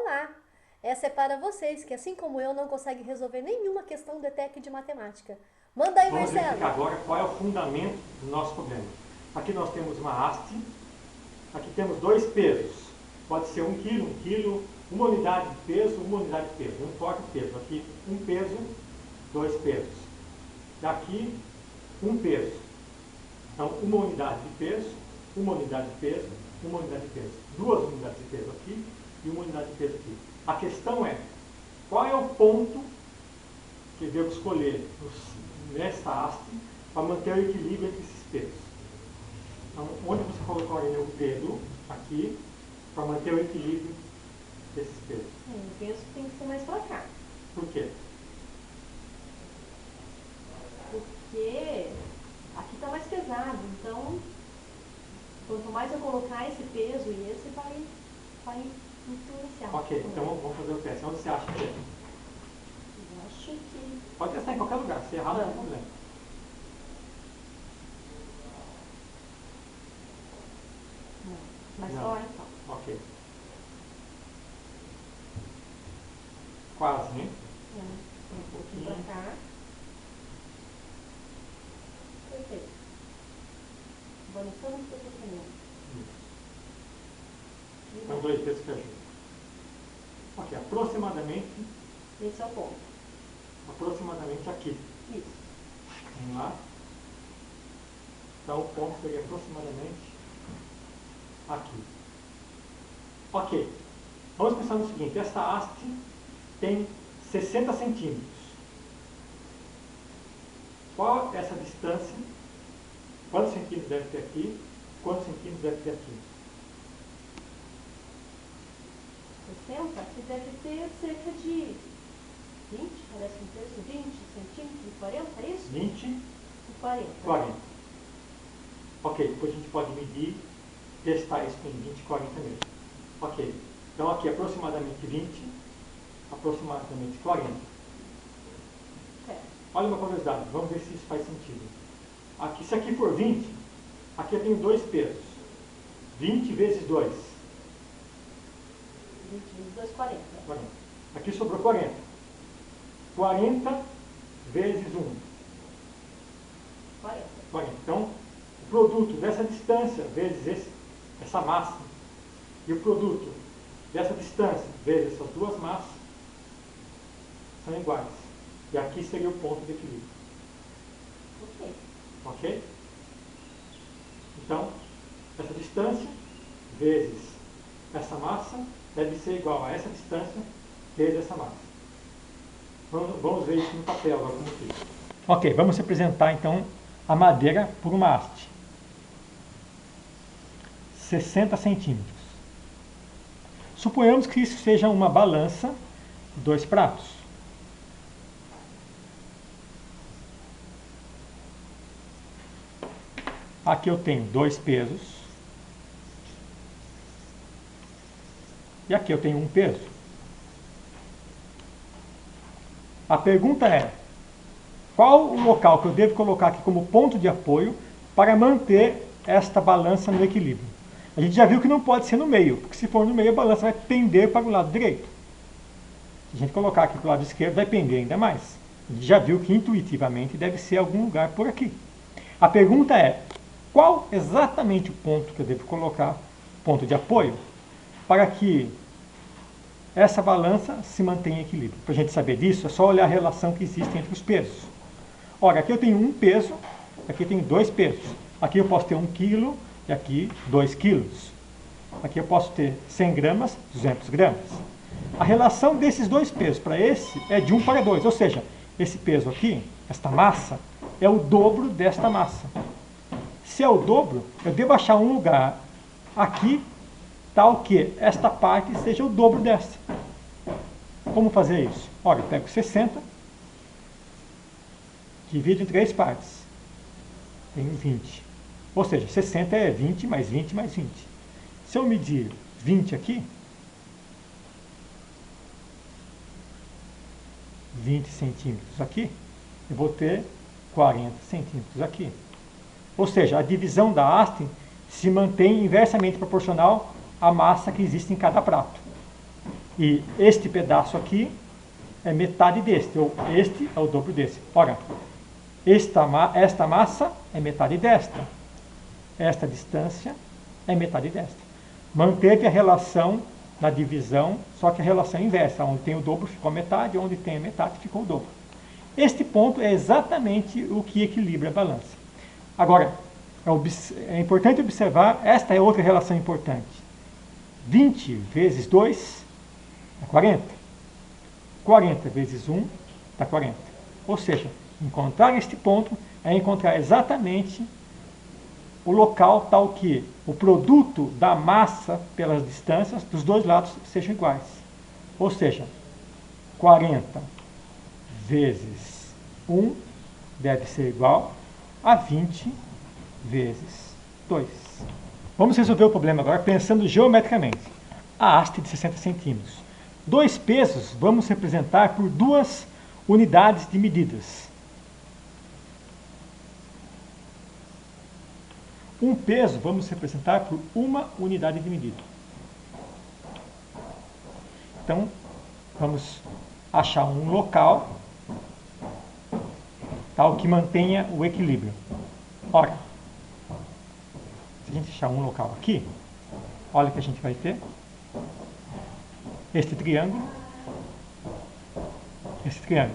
Olá! Essa é para vocês que, assim como eu, não conseguem resolver nenhuma questão do ETEC de matemática. Manda aí, Vamos Marcelo! verificar agora qual é o fundamento do nosso problema. Aqui nós temos uma haste, aqui temos dois pesos. Pode ser 1 quilo, uma unidade de peso, uma unidade de peso. Não importa o peso. Aqui, um peso, dois pesos. Daqui, um peso. Então, uma unidade de peso, uma unidade de peso, uma unidade de peso. Duas unidades de peso aqui e uma unidade de peso aqui. A questão é, qual é o ponto que eu devo escolher nessa haste para manter o equilíbrio entre esses pesos? Então, onde você colocaria o dedo aqui para manter o equilíbrio desses pesos? Eu penso que tem que ser mais para cá. Por quê? Porque aqui está mais pesado, então quanto mais eu colocar esse peso e esse vai influenciar. Ok, então vamos fazer o teste. Onde você acha que é? Eu acho que... Pode testar em qualquer lugar, se errar não tem problema. Não, mas Não. só então. Ok. Quase, hein? Um pouquinho para cá. Perfeito. Avançando para o processamento. São dois pesos que ajudam. Ok, aproximadamente Esse é o ponto. aqui. Isso. Vamos lá. Então o ponto seria aproximadamente aqui. Ok. Vamos pensar no seguinte, esta haste tem 60 centímetros. Qual é essa distância? Quantos centímetros deve ter aqui? Quantos centímetros deve ter aqui? 60, aqui deve ter cerca de 20, parece um terço, 20 centímetros, 40, é isso? 20 E 40. 40. Ok, depois a gente pode medir, testar isso em 20 e 40 mesmo. Ok, então aqui aproximadamente 20, aproximadamente 40. Certo. Olha uma curiosidade, vamos ver se isso faz sentido. Aqui, se aqui for 20, aqui eu tenho dois pesos. 20 vezes 2. 20 vezes 2, 40. 40. Aqui sobrou 40. 40 vezes 1. 40. 40. Então, o produto dessa distância vezes essa massa e o produto dessa distância vezes essas duas massas são iguais. E aqui seria o ponto de equilíbrio. Ok. Ok? Então, essa distância vezes essa massa deve ser igual a essa distância vezes essa massa. Vamos ver isso no papel agora como fica. Ok, vamos representar então a madeira por uma haste. 60 centímetros. Suponhamos que isso seja uma balança, dois pratos. Aqui eu tenho dois pesos. E aqui eu tenho um peso. A pergunta é, qual o local que eu devo colocar aqui como ponto de apoio para manter esta balança no equilíbrio? A gente já viu que não pode ser no meio, porque se for no meio a balança vai pender para o lado direito. Se a gente colocar aqui para o lado esquerdo vai pender ainda mais. A gente já viu que intuitivamente deve ser algum lugar por aqui. A pergunta é, qual exatamente o ponto que eu devo colocar, ponto de apoio, para que essa balança se mantenha em equilíbrio? Para a gente saber disso, é só olhar a relação que existe entre os pesos. Ora, aqui eu tenho um peso, aqui eu tenho dois pesos. Aqui eu posso ter 1 quilo e aqui 2 quilos. Aqui eu posso ter 100 gramas, 200 gramas. A relação desses dois pesos para esse é de 1 para 2, ou seja, esse peso aqui, esta massa, é o dobro desta massa. Se é o dobro, eu devo achar um lugar aqui, tal que esta parte seja o dobro dessa. Como fazer isso? Ora, eu pego 60, divido em 3 partes. Tenho 20. Ou seja, 60 é 20 mais 20 mais 20. Se eu medir 20 aqui, 20 centímetros aqui, eu vou ter 40 centímetros aqui. Ou seja, a divisão da haste se mantém inversamente proporcional à massa que existe em cada prato. E este pedaço aqui é metade deste, ou este é o dobro desse. Ora, esta massa é metade desta. Esta distância é metade desta. Manteve a relação na divisão, só que a relação é inversa. Onde tem o dobro ficou a metade, onde tem a metade ficou o dobro. Este ponto é exatamente o que equilibra a balança. Agora, é importante observar, esta é outra relação importante. 20 vezes 2 é 40. 40 vezes 1 dá 40. Ou seja, encontrar este ponto é encontrar exatamente o local tal que o produto da massa pelas distâncias dos dois lados sejam iguais. Ou seja, 40 vezes 1 deve ser igual a 20 vezes 2. Vamos resolver o problema agora pensando geometricamente. A haste de 60 centímetros. Dois pesos vamos representar por duas unidades de medidas. Um peso vamos representar por uma unidade de medida. Então, vamos achar um local tal que mantenha o equilíbrio. Ora, se a gente achar um local aqui, olha o que a gente vai ter. Este triângulo.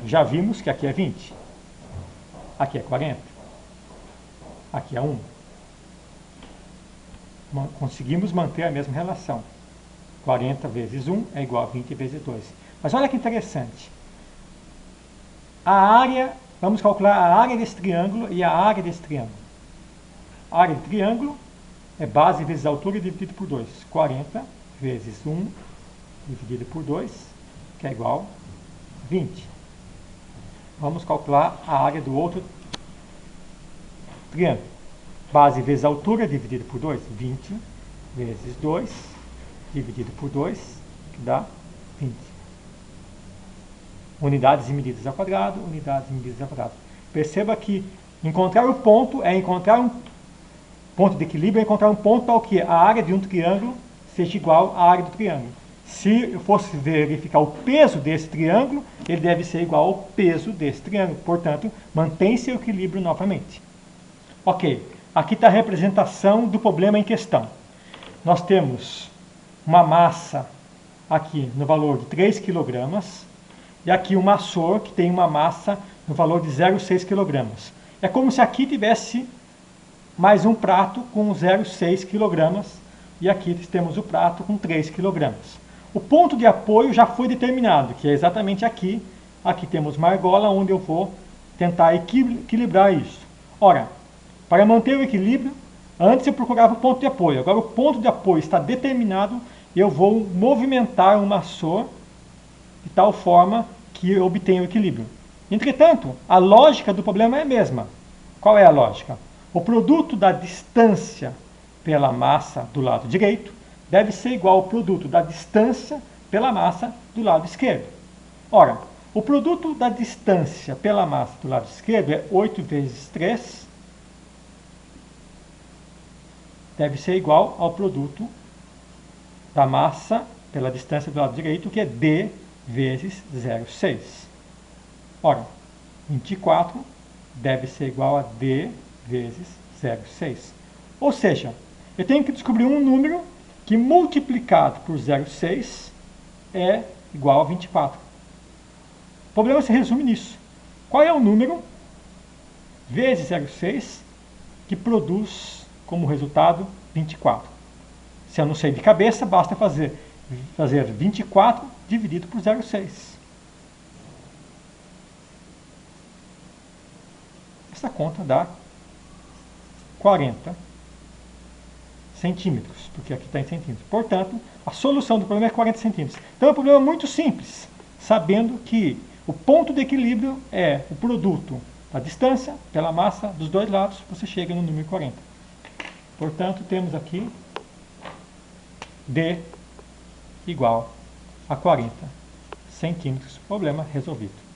Já vimos que aqui é 20. Aqui é 40. Aqui é 1. Conseguimos manter a mesma relação. 40 vezes 1 é igual a 20 vezes 2. Mas olha que interessante. A área, vamos calcular a área desse triângulo e a área desse triângulo. A área do triângulo é base vezes altura dividido por 2. 40 vezes 1 dividido por 2, que é igual a 20. Vamos calcular a área do outro triângulo. Base vezes altura dividido por 2, 20 vezes 2 dividido por 2, que dá 20. Unidades e medidas ao quadrado, unidades e medidas ao quadrado. Perceba que encontrar o ponto é encontrar um ponto de equilíbrio, é encontrar um ponto tal que a área de um triângulo seja igual à área do triângulo. Se eu fosse verificar o peso desse triângulo, ele deve ser igual ao peso desse triângulo. Portanto, mantém-se o equilíbrio novamente. Ok, aqui está a representação do problema em questão. Nós temos uma massa aqui no valor de 3 kg e aqui um maçor que tem uma massa no valor de 0,6 kg. É como se aqui tivesse mais um prato com 0,6 kg e aqui temos o prato com 3 kg. O ponto de apoio já foi determinado, que é exatamente aqui. Aqui temos uma argola onde eu vou tentar equilibrar isso. Ora, para manter o equilíbrio, antes eu procurava o ponto de apoio. Agora o ponto de apoio está determinado e eu vou movimentar o maçor de tal forma que eu obtenha o equilíbrio. Entretanto, a lógica do problema é a mesma. Qual é a lógica? O produto da distância pela massa do lado direito deve ser igual ao produto da distância pela massa do lado esquerdo. Ora, o produto da distância pela massa do lado esquerdo é 8 vezes 3, deve ser igual ao produto da massa pela distância do lado direito, que é d vezes 0,6. Ora, 24 deve ser igual a d vezes 0,6. Ou seja, eu tenho que descobrir um número que multiplicado por 0,6 é igual a 24. O problema se resume nisso. Qual é o número vezes 0,6 que produz como resultado 24? Se eu não sei de cabeça, basta fazer 24 dividido por 0,6. Essa conta dá 40 centímetros, porque aqui está em centímetros. Portanto, a solução do problema é 40 centímetros. Então é um problema muito simples, sabendo que o ponto de equilíbrio é o produto da distância pela massa dos dois lados, você chega no número 40. Portanto, temos aqui D igual a 40 centímetros. Problema resolvido.